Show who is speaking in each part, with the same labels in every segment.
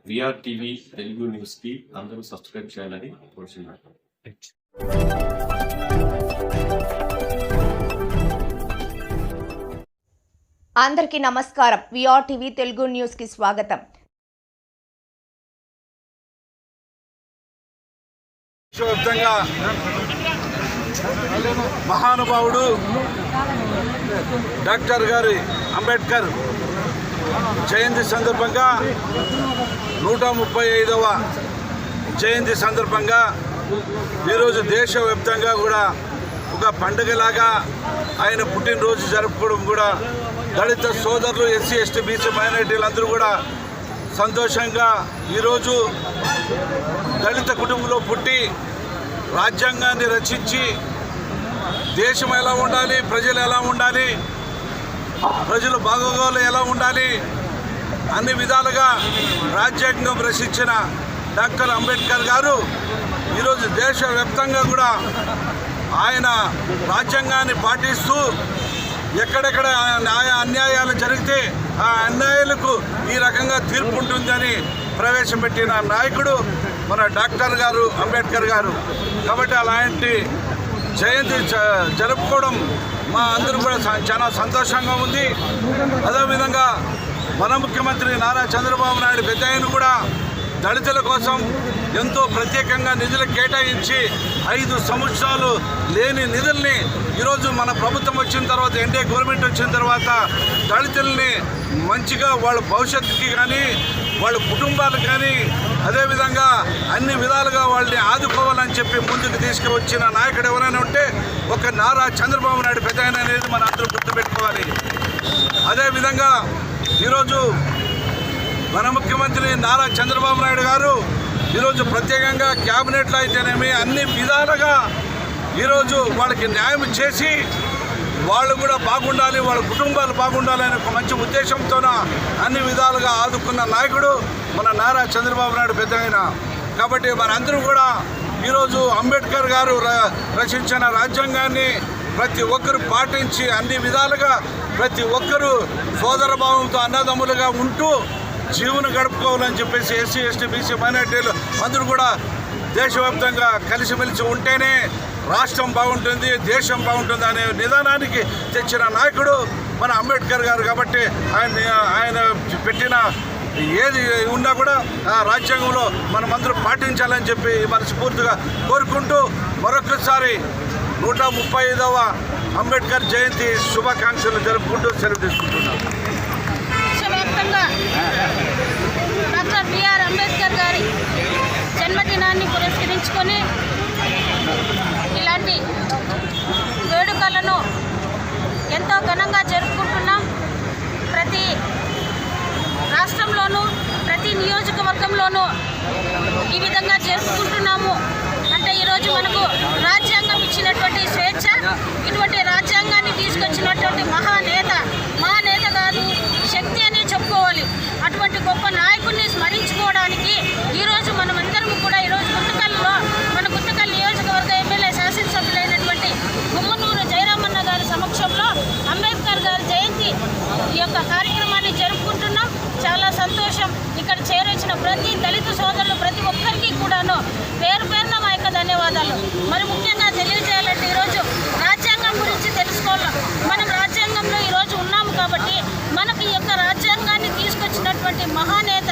Speaker 1: VR TV Telugu news కి అందరూ subscribe చేయాలని కోరుతున్నాను.
Speaker 2: అందరికీ నమస్కారం. విఆర్ టీవీ తెలుగు న్యూస్ కి స్వాగతం.
Speaker 3: విశ్వవ్యాప్తంగా మహానుభావుడు డాక్టర్ గారి అంబేద్కర్ జయంతి సందర్భంగా 135వ జయంతి సందర్భంగా ఈరోజు దేశవ్యాప్తంగా కూడా ఒక పండుగలాగా ఆయన పుట్టినరోజు జరుపుకోవడం కూడా దళిత సోదరులు, ఎస్సీ, ఎస్టీ, బీసీ మైనారిటీలందరూ కూడా సంతోషంగా ఈరోజు దళిత కుటుంబంలో పుట్టి రాజ్యాంగాన్ని రచించి దేశం ఎలా ఉండాలి, ప్రజలు ఎలా ఉండాలి, ప్రజలు బాగోగులు ఎలా ఉండాలి అన్ని విధాలుగా రాజ్యాంగం రచించిన డాక్టర్ అంబేద్కర్ గారు ఈరోజు దేశవ్యాప్తంగా కూడా ఆయన రాజ్యాంగాన్ని పాటిస్తూ ఎక్కడెక్కడ అన్యాయాలు జరిగితే ఆ అన్యాయాలకు ఈ రకంగా తీర్పు ఉంటుందని ప్రవేశపెట్టిన నాయకుడు మన డాక్టర్ గారు అంబేద్కర్ గారు. కాబట్టి అలాంటి జయంతి జరుపుకోవడం మా అందరూ కూడా చాలా సంతోషంగా ఉంది. అదేవిధంగా మన ముఖ్యమంత్రి నారా చంద్రబాబు నాయుడు పెద్ద ఆయన కూడా దళితుల కోసం ఎంతో ప్రత్యేకంగా నిధులు కేటాయించి 5 సంవత్సరాలు లేని నిధుల్ని ఈరోజు మన ప్రభుత్వం వచ్చిన తర్వాత, ఎన్డీఏ గవర్నమెంట్ వచ్చిన తర్వాత దళితుల్ని మంచిగా వాళ్ళ భవిష్యత్తుకి కానీ వాళ్ళ కుటుంబాలకు కానీ అదేవిధంగా అన్ని విధాలుగా వాళ్ళని ఆదుకోవాలని చెప్పి ముందుకు తీసుకువచ్చిన నాయకుడు ఎవరైనా ఉంటే ఒక నారా చంద్రబాబు నాయుడు పెద్ద ఆయన అనేది మన అందరూ గుర్తుపెట్టుకోవాలి. అదేవిధంగా ఈరోజు మన ముఖ్యమంత్రి నారా చంద్రబాబు నాయుడు గారు ఈరోజు ప్రత్యేకంగా క్యాబినెట్లో అయితేనేమి అన్ని విధాలుగా ఈరోజు వాళ్ళకి న్యాయం చేసి వాళ్ళు కూడా బాగుండాలి, వాళ్ళ కుటుంబాలు బాగుండాలి అనే ఒక మంచి ఉద్దేశంతోన అన్ని విధాలుగా ఆదుకున్న నాయకుడు మన నారా చంద్రబాబు నాయుడు పెద్ద ఆయన. కాబట్టి మనందరూ కూడా ఈరోజు అంబేద్కర్ గారు రచించిన రాజ్యాంగాన్ని ప్రతి ఒక్కరు పాటించి అన్ని విధాలుగా ప్రతి ఒక్కరూ సోదర భావంతో అన్నదమ్ములుగా ఉంటూ జీవనం గడుపుకోవాలని చెప్పేసి ఎస్సీ, ఎస్టీ, బీసీ మైనారిటీలు అందరూ కూడా దేశవ్యాప్తంగా కలిసిమెలిసి ఉంటేనే రాష్ట్రం బాగుంటుంది, దేశం బాగుంటుంది అనే నిదానానికి తెచ్చిన నాయకుడు మన అంబేద్కర్ గారు. కాబట్టి ఆయన పెట్టిన ఏది ఉన్నా కూడా ఆ రాజ్యాంగంలో మనమందరూ పాటించాలని చెప్పి మనస్ఫూర్తిగా కోరుకుంటూ మరొకసారి 135వ అంబేద్కర్ జయంతి శుభాకాంక్షలు జరుపుకుంటూ సెలవు తీసుకుంటున్నాం.
Speaker 4: విశ్వవ్యాప్తంగా డాక్టర్ బిఆర్ అంబేద్కర్ గారి జన్మదినాన్ని పురస్కరించుకొని ఇలాంటి వేడుకలను ఎంతో ఘనంగా జరుపుకుంటున్నాం. ప్రతి రాష్ట్రంలోనూ ప్రతి నియోజకవర్గంలోనూ ఈ విధంగా జరుపుకుంటున్నాము. అంటే ఈరోజు మనకు రాజ్యాంగం ఇచ్చినటువంటి స్వేచ్ఛ, ఇటువంటి రాజ్యాంగాన్ని తీసుకొచ్చినటువంటి మహానేత కాదు, శక్తి అనే చెప్పుకోవాలి. అటువంటి గొప్ప నాయకుడిని స్మరించుకోవడానికి ఈరోజు మనమందరం కూడా ఈరోజు మన గుంతకల్ నియోజకవర్గ ఎమ్మెల్యే శాసనసభ్యులైనటువంటి గుమ్మనూరు జయరామన్న గారి సమక్షంలో అంబేద్కర్ గారి జయంతి ఈ యొక్క కార్యక్రమాన్ని జరుపుకుంటున్నాం. చాలా సంతోషం. ఇక్కడ చేరొచ్చిన ప్రతి దళిత సోదరులు ప్రతి ఒక్కరికి కూడాను పేరు పేరున మా యొక్క ధన్యవాదాలు. మరి ముఖ్యంగా తెలియజేయాలంటే ఈరోజు రాజ్యాంగం గురించి తెలుసుకోవాలి. మనం రాజ్యాంగంలో ఈరోజు ఉన్నాము కాబట్టి మనకు ఈ యొక్క రాజ్యాంగాన్ని తీసుకొచ్చినటువంటి మహానేత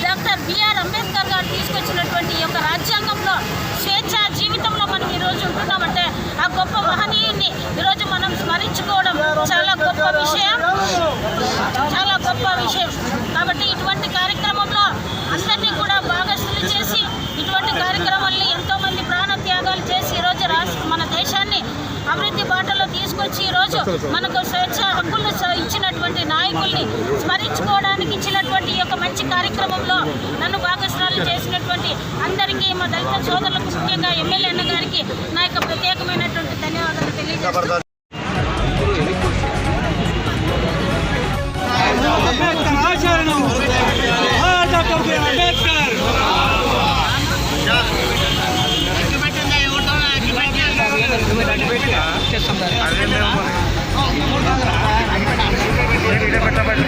Speaker 4: డాక్టర్ బిఆర్ అంబేద్కర్ గారు తీసుకొచ్చినటువంటి ఈ యొక్క రాజ్యాంగంలో స్వేచ్ఛ జీవితంలో మనం ఈరోజు ఉంటున్నామంటే ఆ గొప్ప మహనీయుని ఈరోజు మనం స్మరించుకోవడం చాలా గొప్ప విషయం, చాలా గొప్ప విషయం. కాబట్టి ఇటువంటి కార్యక్రమంలో అందరినీ కూడా భాగస్వాములు చేసి ఇటువంటి కార్యక్రమాల్లో ఎంతోమంది ప్రాణత్యాగాలు చేసి ఈరోజు మన దేశాన్ని అభివృద్ధి బాటలో తీసుకొచ్చి ఈరోజు మనకు స్వేచ్ఛ హక్కులు ఇచ్చినటువంటి నాయకుల్ని స్మరించుకోవడానికి ఇచ్చినటువంటి ఈ యొక్క మంచి కార్యక్రమంలో నన్ను భాగస్వాములు చేసినటువంటి అందరికీ, మా దళిత సోదరులకు, ముఖ్యంగా ఎమ్మెల్యే అన్న గారికి నా యొక్క ప్రత్యేకమైనటువంటి ధన్యవాదాలు తెలియజేస్తున్నాను.
Speaker 5: పెట్టబట్టి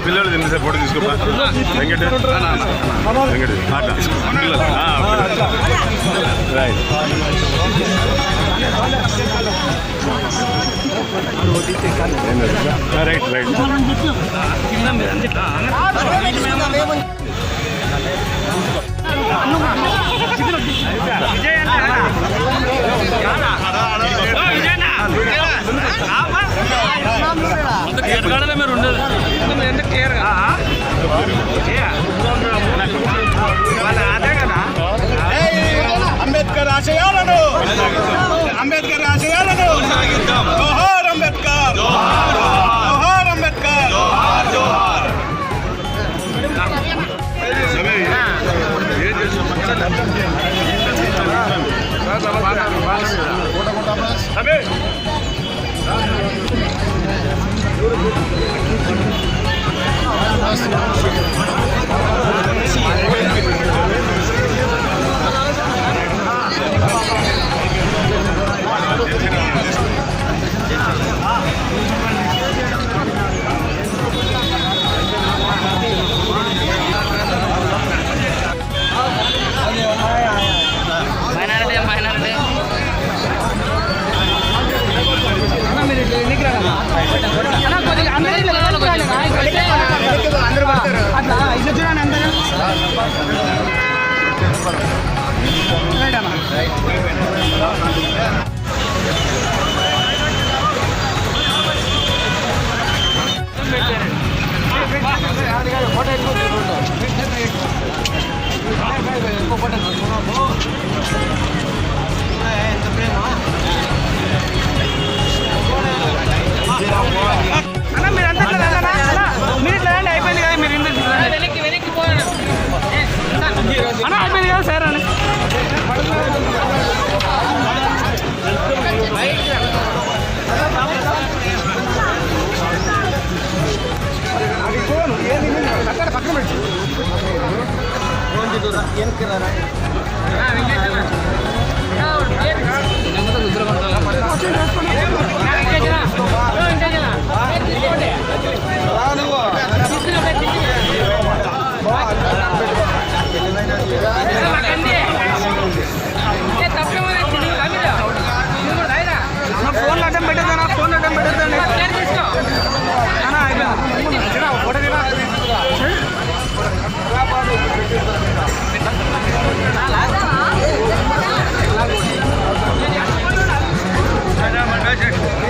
Speaker 5: పిల్లలు తినేసే ఫోటో తీసుకో వెంకట రైట్ రైట్ మీరు ఉండదు ఎందుకు క్లియర్గా అదే కదా అంబేద్కర్ ఆశయాలను అంబేద్కర్ ఆశయాలను జోహార్ అంబేద్కర్ జోహార్ అంబేద్కర్ జోహార్ ఏం అయిపోయింది కదా సార్ అని ఫోన్ అడ్డం పెట్టేద్దా ఫోన్ అడ్డం పెట్టేద్దండి అయిపోయింది